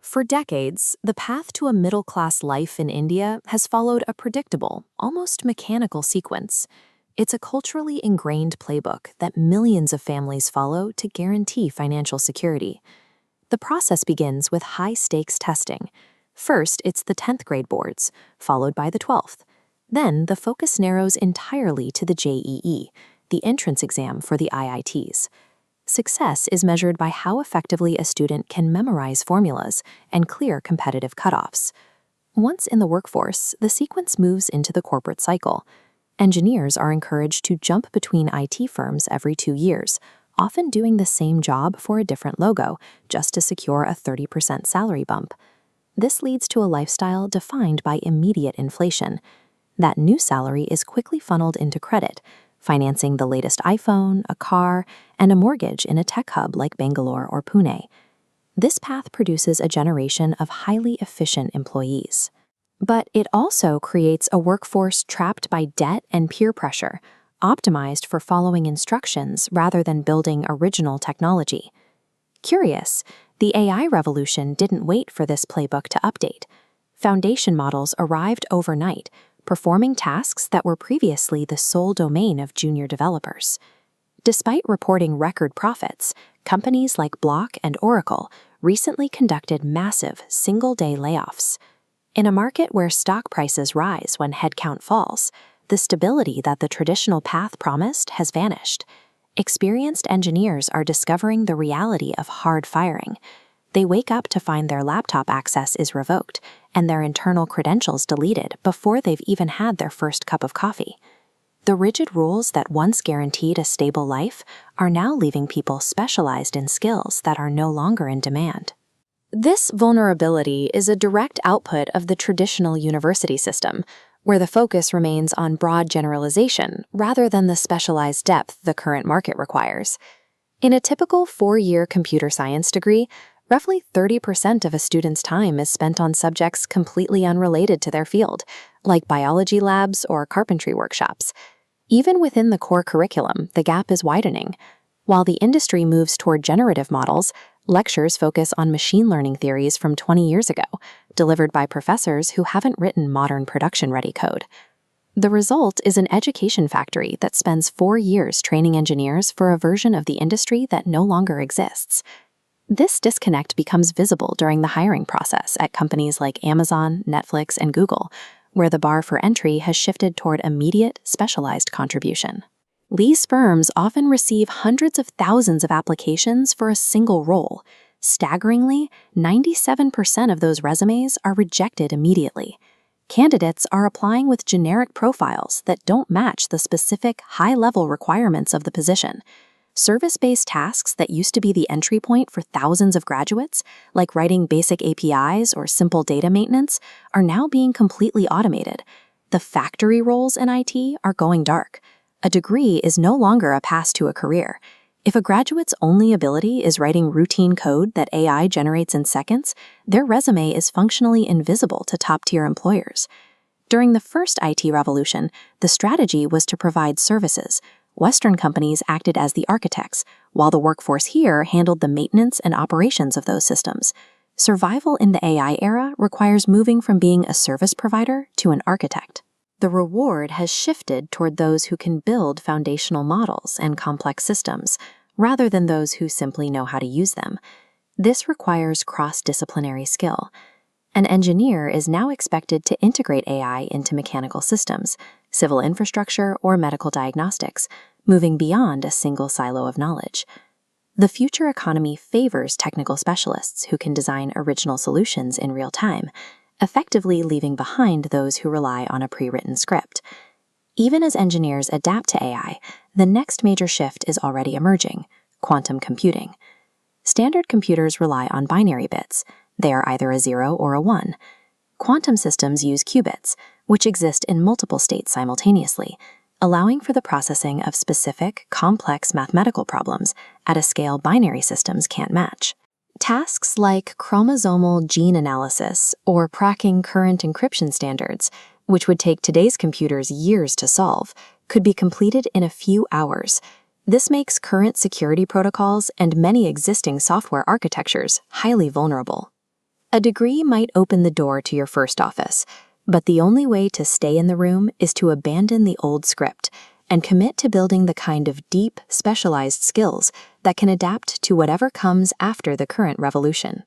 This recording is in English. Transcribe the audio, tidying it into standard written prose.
For decades, the path to a middle-class life in India has followed a predictable, almost mechanical sequence. It's a culturally ingrained playbook that millions of families follow to guarantee financial security. The process begins with high-stakes testing. First, it's the 10th grade boards, followed by the 12th. Then, the focus narrows entirely to the JEE, the entrance exam for the IITs. Success is measured by how effectively a student can memorize formulas and clear competitive cutoffs. Once in the workforce, the sequence moves into the corporate cycle. Engineers are encouraged to jump between IT firms every 2 years, often doing the same job for a different logo, just to secure a 30% salary bump. This leads to a lifestyle defined by immediate inflation. That new salary is quickly funneled into credit, financing the latest iPhone, a car, and a mortgage in a tech hub like Bangalore or Pune. This path produces a generation of highly efficient employees. But it also creates a workforce trapped by debt and peer pressure, optimized for following instructions rather than building original technology. Curious, the AI revolution didn't wait for this playbook to update. Foundation models arrived overnight, performing tasks that were previously the sole domain of junior developers. Despite reporting record profits, companies like Block and Oracle recently conducted massive single-day layoffs. In a market where stock prices rise when headcount falls, the stability that the traditional path promised has vanished. Experienced engineers are discovering the reality of hard firing. They wake up to find their laptop access is revoked and their internal credentials deleted before they've even had their first cup of coffee. The rigid rules that once guaranteed a stable life are now leaving people specialized in skills that are no longer in demand. This vulnerability is a direct output of the traditional university system, where the focus remains on broad generalization rather than the specialized depth the current market requires. In a typical 4-year computer science degree, roughly 30% of a student's time is spent on subjects completely unrelated to their field, like biology labs or carpentry workshops. Even within the core curriculum, the gap is widening. While the industry moves toward generative models, lectures focus on machine learning theories from 20 years ago, delivered by professors who haven't written modern production-ready code. The result is an education factory that spends 4 years training engineers for a version of the industry that no longer exists. This disconnect becomes visible during the hiring process at companies like Amazon, Netflix, and Google, where the bar for entry has shifted toward immediate, specialized contribution. These firms often receive hundreds of thousands of applications for a single role. Staggeringly, 97% of those resumes are rejected immediately. Candidates are applying with generic profiles that don't match the specific, high-level requirements of the position. Service-based tasks that used to be the entry point for thousands of graduates, like writing basic APIs or simple data maintenance, are now being completely automated. The factory roles in IT are going dark. A degree is no longer a pass to a career. If a graduate's only ability is writing routine code that AI generates in seconds, their resume is functionally invisible to top-tier employers. During the first IT revolution, the strategy was to provide services. Western companies acted as the architects, while the workforce here handled the maintenance and operations of those systems. Survival in the AI era requires moving from being a service provider to an architect. The reward has shifted toward those who can build foundational models and complex systems, rather than those who simply know how to use them. This requires cross-disciplinary skill. An engineer is now expected to integrate AI into mechanical systems, civil infrastructure, or medical diagnostics, moving beyond a single silo of knowledge. The future economy favors technical specialists who can design original solutions in real time, effectively leaving behind those who rely on a pre-written script. Even as engineers adapt to AI, the next major shift is already emerging: quantum computing. Standard computers rely on binary bits. They are either a 0 or a 1. Quantum systems use qubits, which exist in multiple states simultaneously, allowing for the processing of specific, complex mathematical problems at a scale binary systems can't match. Tasks like chromosomal gene analysis or cracking current encryption standards, which would take today's computers years to solve, could be completed in a few hours. This makes current security protocols and many existing software architectures highly vulnerable. A degree might open the door to your first office, but the only way to stay in the room is to abandon the old script and commit to building the kind of deep, specialized skills that can adapt to whatever comes after the current revolution.